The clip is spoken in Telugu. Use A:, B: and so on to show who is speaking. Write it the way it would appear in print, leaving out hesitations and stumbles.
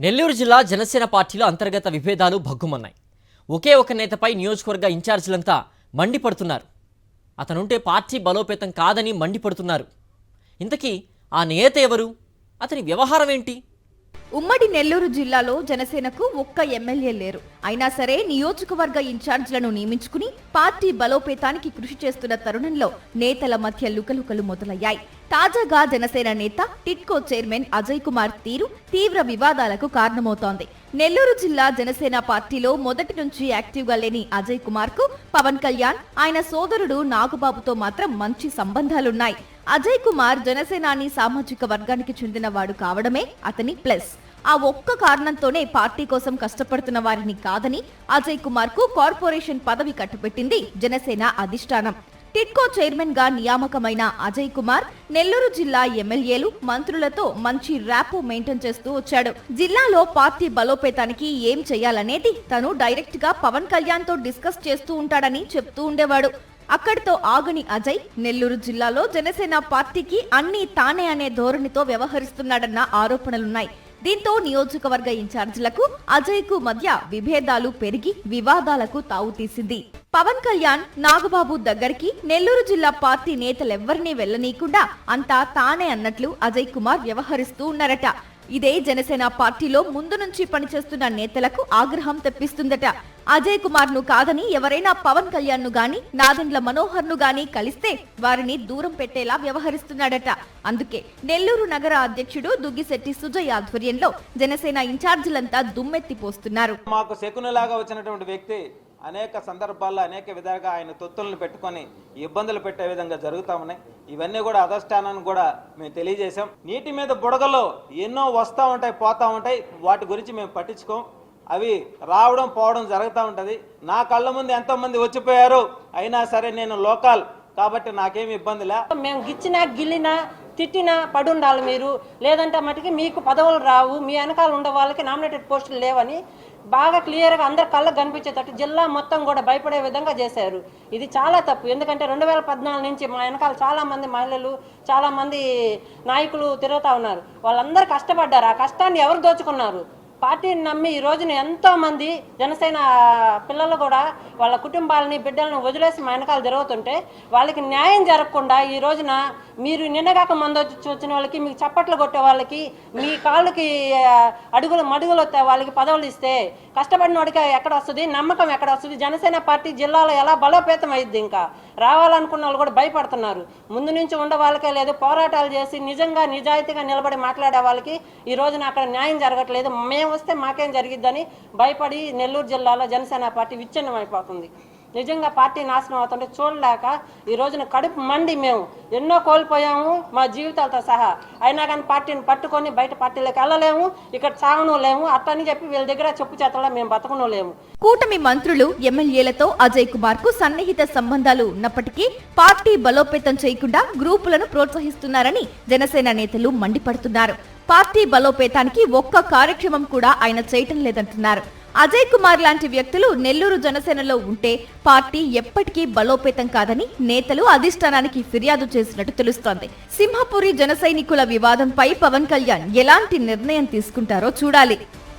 A: నెల్లూరు జిల్లా జనసేన పార్టీలో అంతర్గత విభేదాలు భగ్గుమన్నాయి. ఒకే ఒక నేతపై నియోజకవర్గ ఇన్ఛార్జీలంతా మండిపడుతున్నారు. అతనుంటే పార్టీ బలోపేతం కాదని మండిపడుతున్నారు. ఇంతకీ ఆ నేత ఎవరు? అతని వ్యవహారం ఏంటి?
B: ఉమ్మడి నెల్లూరు జిల్లాలో జనసేనకు ఒక్క ఎమ్మెల్యే లేరు. అయినా సరే నియోజకవర్గ ఇన్ఛార్జీలను నియమించుకుని పార్టీ బలోపేతానికి కృషి చేస్తున్న తరుణంలో నేతల మధ్య లుకలుకలు మొదలయ్యాయి. తాజాగా జనసేన నేత టిట్కో చైర్మన్ అజయ్ కుమార్ తీరు తీవ్ర వివాదాలకు కారణమవుతోంది. నెల్లూరు జిల్లా జనసేన పార్టీలో మొదటి నుంచి యాక్టివ్ గా లేని అజయ్ కుమార్ కు పవన్ కళ్యాణ్, ఆయన సోదరుడు నాగబాబుతో మాత్రం మంచి సంబంధాలున్నాయి. అజయ్ కుమార్ జనసేనాని సామాజిక వర్గానికి చెందినవాడు కావడమే అతని ప్లస్. ఆ ఒక్క కారణంతోనే పార్టీ కోసం కష్టపడుతున్న వారిని కాదని అజయ్ కుమార్ కు కార్పొరేషన్ పదవి కట్టుబెట్టింది జనసేన అధిష్టానం. టిట్కో చైర్మన్ గా నియామకమైన అజయ్ కుమార్ నెల్లూరు జిల్లా ఎమ్మెల్యేలు, మంత్రులతో మంచి ర్యాపో మెయింటైన్ చేస్తూ వచ్చాడు. జిల్లాలో పార్టీ బలోపేతానికి ఏం చేయాలనేది తను డైరెక్ట్ గా పవన్ కళ్యాణ్ తో డిస్కస్ చేస్తూ ఉంటాడని చెప్తూ ఉండేవాడు. అక్కడితో ఆగని అజయ్ నెల్లూరు జిల్లాలో జనసేన పార్టీకి అన్ని తానే అనే ధోరణితో వ్యవహరిస్తున్నాడన్న ఆరోపణలున్నాయి. దీంతో నియోజకవర్గ ఇన్ఛార్జీలకు అజయ్ కు మధ్య విభేదాలు పెరిగి వివాదాలకు తావుతీసింది. పవన్ కళ్యాణ్, నాగబాబు దగ్గరికి నెల్లూరు జిల్లా పార్టీ నేతలెవ్వరినీ వెళ్లనీయకుండా అంతా తానే అన్నట్లు అజయ్ కుమార్ వ్యవహరిస్తూ ఉన్నారట. ఇదే జనసేన పార్టీలో ముందు నుంచి పనిచేస్తున్న నేతలకు ఆగ్రహం తెప్పిస్తుందట. అజయ్ కుమార్ ను కాదని ఎవరైనా పవన్ కళ్యాణ్ ను గాని, నాదెండ్ల మనోహర్ ను గాని కలిస్తే వారిని దూరం పెట్టేలా వ్యవహరిస్తున్నాడట. అందుకే నెల్లూరు నగర అధ్యక్షుడు దుగ్గిశెట్టి సుజయ్ ఆధ్వర్యంలో జనసేన ఇన్ఛార్జీలంతా దుమ్మెత్తిపోస్తున్నారు.
C: మాకు శకునులాగా వచ్చినటువంటి వ్యక్తి అనేక సందర్భాల్లో అనేక విధాలుగా ఆయన తొత్తులను పెట్టుకొని ఇబ్బందులు పెట్టే విధంగా జరుగుతూ ఉన్నాయి. ఇవన్నీ కూడా అధిష్టానానికి కూడా మేము తెలియజేశాం. నీటి మీద బుడగలు ఎన్నో వస్తూ ఉంటాయి, పోతూ ఉంటాయి. వాటి గురించి మేము పట్టించుకోం. అవి రావడం పోవడం జరుగుతూ ఉంటుంది. నా కళ్ళ ముందు ఎంతోమంది వచ్చిపోయారు. అయినా సరే నేను లోకల్ కాబట్టి నాకేమి ఇబ్బంది లే.
D: మేము గిచ్చినా గిల్లినా తిట్టినా పడుండాలి మీరు, లేదంటే మటుకి మీకు పదవులు రావు, మీ వెనకాల ఉండే వాళ్ళకి నామినేటెడ్ పోస్టులు లేవని బాగా క్లియర్గా అందరు కళ్ళకు కనిపించేటట్టు జిల్లా మొత్తం కూడా భయపడే విధంగా చేశారు. ఇది చాలా తప్పు. ఎందుకంటే 2014 నుంచి మా వెనకాల చాలామంది మహిళలు, చాలామంది నాయకులు తిరుగుతూ ఉన్నారు. వాళ్ళందరూ కష్టపడ్డారు. ఆ కష్టాన్ని ఎవరు దోచుకున్నారు? పార్టీని నమ్మి ఈ రోజున ఎంతో మంది జనసేన పిల్లలు కూడా వాళ్ళ కుటుంబాలని, బిడ్డలను వదిలేసి మా వెనకాల జరుగుతుంటే వాళ్ళకి న్యాయం జరగకుండా ఈ రోజున మీరు నిన్నగాక మందు వచ్చిన వాళ్ళకి, మీకు చప్పట్లు కొట్టే వాళ్ళకి, మీ కాళ్ళకి మడుగులు వస్తే వాళ్ళకి పదవులు ఇస్తే కష్టపడిన వాడికి ఎక్కడ వస్తుంది? నమ్మకం ఎక్కడ వస్తుంది? జనసేన పార్టీ జిల్లాలో ఎలా బలోపేతం అయ్యిద్ది? ఇంకా రావాలనుకున్న వాళ్ళు కూడా భయపడుతున్నారు. ముందు నుంచి ఉండే వాళ్ళకే లేదు. పోరాటాలు చేసి నిజంగా నిజాయితీగా నిలబడి మాట్లాడే వాళ్ళకి ఈ రోజున అక్కడ న్యాయం జరగట్లేదు. మేము వస్తే మాకేం జరిగిద్దని భయపడి నెల్లూరు జిల్లాలో జనసేన పార్టీ విచ్ఛిన్నం అయిపోతుంది. నిజంగా పార్టీ నాశనం అవుతుంటే చూడలేక ఈ రోజున కడుపు మండి మేము ఎన్నో కోల్పోయాము మా జీవితాలతో సహా. అయినా కానీ పార్టీని పట్టుకొని బయట పార్టీలోకి వెళ్ళలేము, ఇక్కడ చావను లేము. అట్టని చెప్పి వీళ్ళ దగ్గర చెప్పు చేతల్లో మేము బతకను లేము.
B: కూటమి మంత్రులు, ఎమ్మెల్యేలతో అజయ్ కుమార్ కు సన్నిహిత సంబంధాలు ఉన్నప్పటికీ పార్టీ బలోపేతం చేయకుండా గ్రూపులను ప్రోత్సహిస్తున్నారని జనసేన నేతలు మండిపడుతున్నారు. పార్టీ బలోపేతానికి ఒక్క కార్యక్రమం కూడా ఆయన చేయటం లేదంటున్నారు. అజయ్ కుమార్ లాంటి వ్యక్తులు నెల్లూరు జనసేనలో ఉంటే పార్టీ ఎప్పటికీ బలోపేతం కాదని నేతలు అధిష్టానానికి ఫిర్యాదు చేసినట్టు తెలుస్తోంది. సింహపురి జన సైనికుల వివాదంపై పవన్ కళ్యాణ్ ఎలాంటి నిర్ణయం తీసుకుంటారో చూడాలి.